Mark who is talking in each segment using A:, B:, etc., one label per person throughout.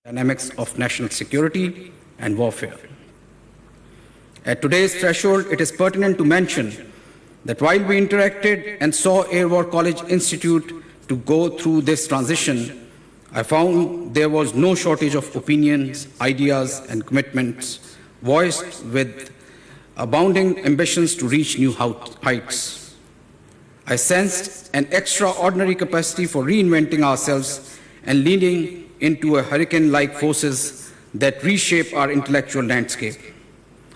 A: dynamics of national security and warfare. At today's threshold, it is pertinent to mention that while we interacted and saw Air War College Institute to go through this transition, I found there was no shortage of opinions, ideas, and commitments voiced with abounding ambitions to reach new heights. I sensed an extraordinary capacity for reinventing ourselves and leading into a hurricane-like forces that reshape our intellectual landscape.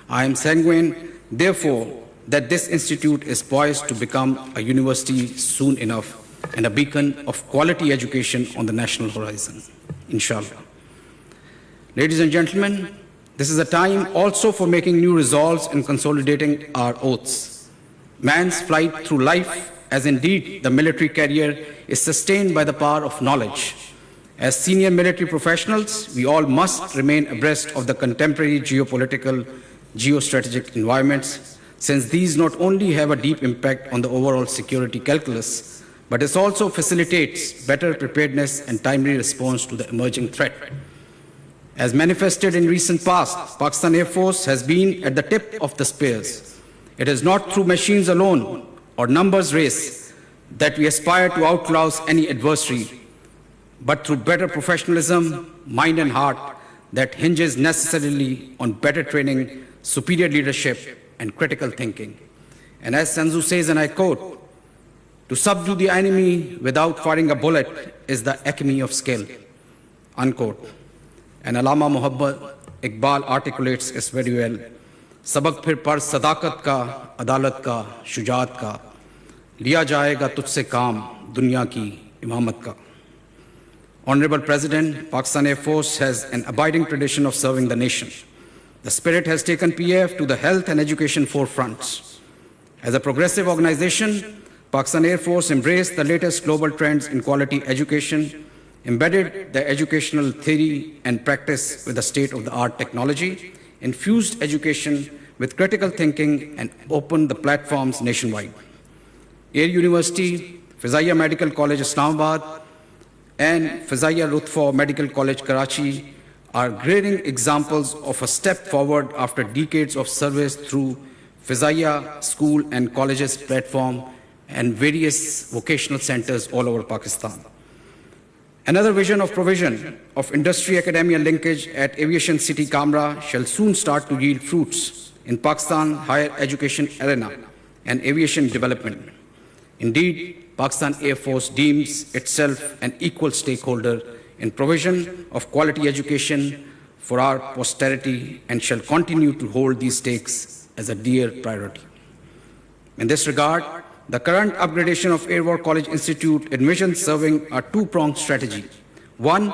A: I am sanguine, therefore, that this institute is poised to become a university soon enough and a beacon of quality education on the national horizon, inshallah. Ladies and gentlemen, this is a time also for making new resolves and consolidating our oaths. Man's flight through life, as indeed the military career, is sustained by the power of knowledge. As senior military professionals, we all must remain abreast of the contemporary geopolitical, geostrategic environments, since these not only have a deep impact on the overall security calculus, but it also facilitates better preparedness and timely response to the emerging threat. As manifested in recent past, Pakistan Air Force has been at the tip of the spears. It is not through machines alone or numbers race that we aspire to outclass any adversary, but through better professionalism, mind and heart that hinges necessarily on better training, superior leadership, and critical thinking. And as Sun Tzu says, and I quote, "To subdue the enemy without firing a bullet is the acme of skill," unquote. And Allama Muhammad Iqbal articulates this very well. Sabak phir par sadakat ka, adalat ka, shujaat ka, liya jayega tujhse kaam, dunya ki imamat ka. Honorable President, Pakistan Air Force has an abiding tradition of serving the nation. The spirit has taken PAF to the health and education forefronts. As a progressive organization, Pakistan Air Force embraced the latest global trends in quality education, embedded the educational theory and practice with the state-of-the-art technology, infused education with critical thinking, and opened the platforms nationwide. Air University, Fizaiya Medical College Islamabad, and Fizaiya Lutfa Medical College Karachi are glaring examples of a step forward after decades of service through Fizaiya School and Colleges platform and various vocational centers all over Pakistan. Another vision of provision of industry-academia linkage at Aviation City Kamra shall soon start to yield fruits in Pakistan higher education arena and aviation development. Indeed, Pakistan Air Force deems itself an equal stakeholder in provision of quality education for our posterity and shall continue to hold these stakes as a dear priority. In this regard, the current upgradation of Air War College Institute envisions serving a two-pronged strategy. One,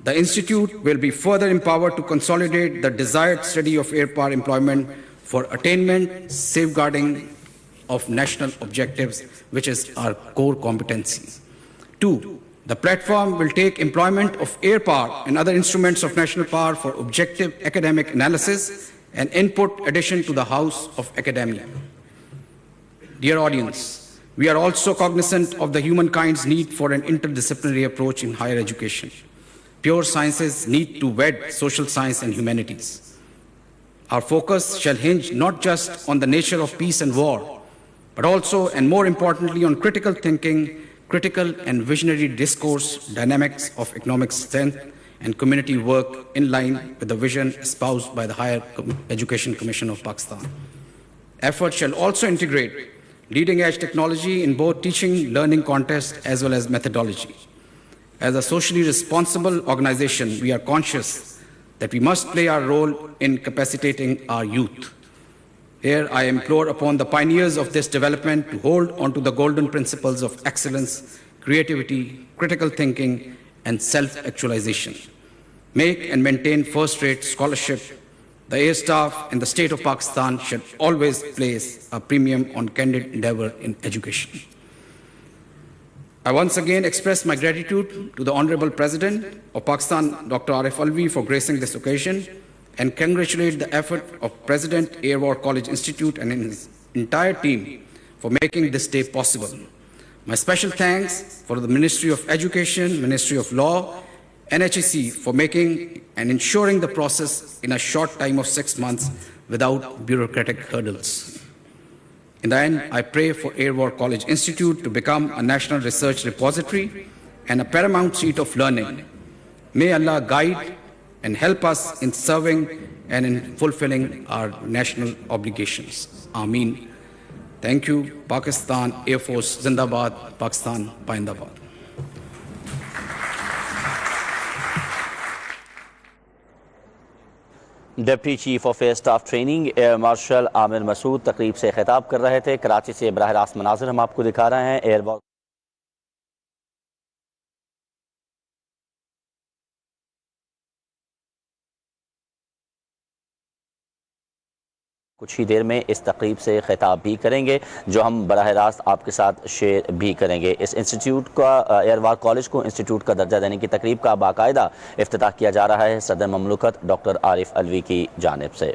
A: the Institute will be further empowered to consolidate the desired study of air power employment for attainment, safeguarding of national objectives, which is our core competency. Two, the platform will take employment of air power and other instruments of national power for objective academic analysis and input addition to the house of academia. Dear audience, we are also cognizant of the humankind's need for an interdisciplinary approach in higher education. Pure sciences need to wed social science and humanities. Our focus shall hinge not just on the nature of peace and war, but also, and more importantly, on critical thinking, critical and visionary discourse, dynamics of economic strength, and community work in line with the vision espoused by the Higher Education Commission of Pakistan. Efforts shall also integrate leading-edge technology in both teaching, learning context, as well as methodology. As a socially responsible organization, we are conscious that we must play our role in capacitating our youth. Here, I implore upon the pioneers of this development to hold onto the golden principles of excellence, creativity, critical thinking, and self-actualization. Make and maintain first-rate scholarship. The Air Staff and the State of Pakistan should always place a premium on candid endeavor in education. I once again express my gratitude to the Honorable President of Pakistan, Dr. Arif Alvi, for gracing this occasion, and congratulate the effort of President Air War College Institute and his entire team for making this day possible. My special thanks for the Ministry of Education, Ministry of Law, NHEC for making and ensuring the process in a short time of 6 months without bureaucratic hurdles. In the end, I pray for Air War College Institute to become a national research repository and a paramount seat of learning. May Allah guide and help us in serving and in fulfilling our national obligations. Ameen. Thank you. Pakistan Air Force Zindabad, Pakistan Paindabad.
B: Deputy chief of air staff training air marshal Aamir Masood تقریب سے خطاب کر رہے تھے۔ کراچی سے براہ راست مناظر ہم آپ کو دکھا رہے ہیں۔ ایئر وار کچھ ہی دیر میں اس تقریب سے خطاب بھی کریں گے جو ہم براہ راست آپ کے ساتھ شیئر بھی کریں گے۔ اس انسٹیٹیوٹ کا ایئر وار کالج کو انسٹیٹیوٹ کا درجہ دینے کی تقریب کا باقاعدہ افتتاح کیا جا رہا ہے صدر مملکت ڈاکٹر عارف علوی کی جانب سے۔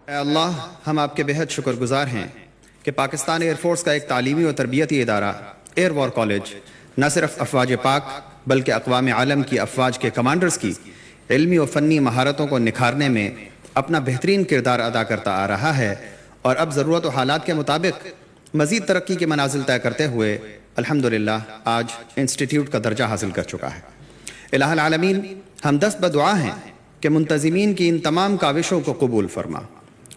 C: اے اللہ، ہم آپ کے بہت شکر گزار ہیں کہ پاکستان ایئر فورس کا ایک تعلیمی و تربیتی ادارہ ایئر وار کالج نہ صرف افواج پاک بلکہ اقوام عالم کی افواج کے کمانڈرز کی علمی و فنی مہارتوں کو نکھارنے میں اپنا بہترین کردار ادا کرتا آ رہا ہے، اور اب ضرورت و حالات کے مطابق مزید ترقی کے منازل طے کرتے ہوئے الحمدللہ آج انسٹیٹیوٹ کا درجہ حاصل کر چکا ہے۔ الہ العالمین، ہم دست بدعا ہیں کہ منتظمین کی ان تمام کاوشوں کو قبول فرما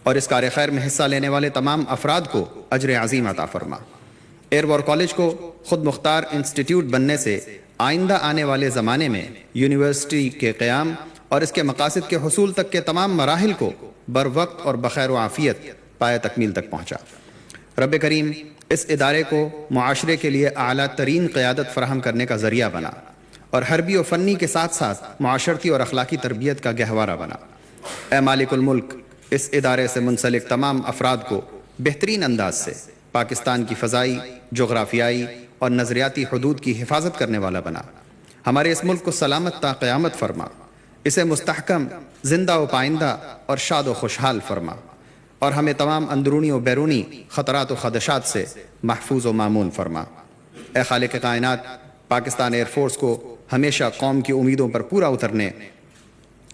C: اور اس کار خیر میں حصہ لینے والے تمام افراد کو اجر عظیم عطا فرما۔ ایئر وار کالج کو خود مختار انسٹیٹیوٹ بننے سے آئندہ آنے والے زمانے میں یونیورسٹی کے قیام اور اس کے مقاصد کے حصول تک کے تمام مراحل کو بر وقت اور بخیر و عافیت پائے تکمیل تک پہنچا۔ رب کریم اس ادارے کو معاشرے کے لیے اعلیٰ ترین قیادت فراہم کرنے کا ذریعہ بنا اور حربی و فنی کے ساتھ ساتھ معاشرتی اور اخلاقی تربیت کا گہوارہ بنا۔ اے مالک الملک، اس ادارے سے منسلک تمام افراد کو بہترین انداز سے پاکستان کی فضائی، جغرافیائی اور نظریاتی حدود کی حفاظت کرنے والا بنا۔ ہمارے اس ملک کو سلامت تا قیامت فرما، اسے مستحکم، زندہ و پائندہ اور شاد و خوشحال فرما، اور ہمیں تمام اندرونی و بیرونی خطرات و خدشات سے محفوظ و مامون فرما۔ اے خالق کائنات، پاکستان ایئر فورس کو ہمیشہ قوم کی امیدوں پر پورا اترنے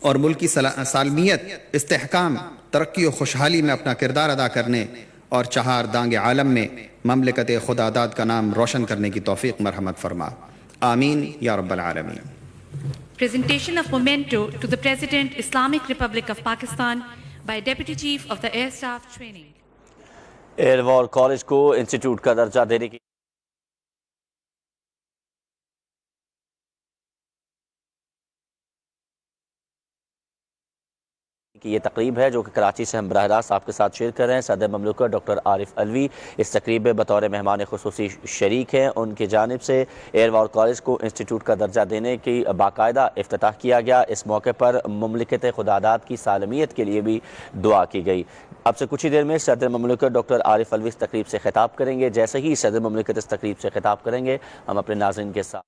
C: اور ملکی سالمیت، استحکام، ترقی و خوشحالی میں اپنا کردار ادا کرنے اور چہار دانگ عالم میں مملکت خدا داد کا نام روشن کرنے کی توفیق مرحمت فرما۔ آمین یا رب العالمین۔
D: Presentation of memento to the President, Islamic Republic of Pakistan by Deputy Chief of the Air Staff Training.
B: Air war college کو انسٹیٹیوٹ کا درجہ دینے کی یہ تقریب ہے جو کہ کراچی سے ہم براہ راست آپ کے ساتھ شیئر کر رہے ہیں۔ صدر مملکت ڈاکٹر عارف علوی اس تقریب میں بطور مہمان خصوصی شریک ہیں۔ ان کی جانب سے ایئر وار کالج کو انسٹیٹیوٹ کا درجہ دینے کی باقاعدہ افتتاح کیا گیا۔ اس موقع پر مملکت خداداد کی سالمیت کے لیے بھی دعا کی گئی۔ اب سے کچھ ہی دیر میں صدر مملکت ڈاکٹر عارف علوی اس تقریب سے خطاب کریں گے۔ جیسے ہی صدر مملکت اس تقریب سے خطاب کریں گے، ہم اپنے ناظرین کے ساتھ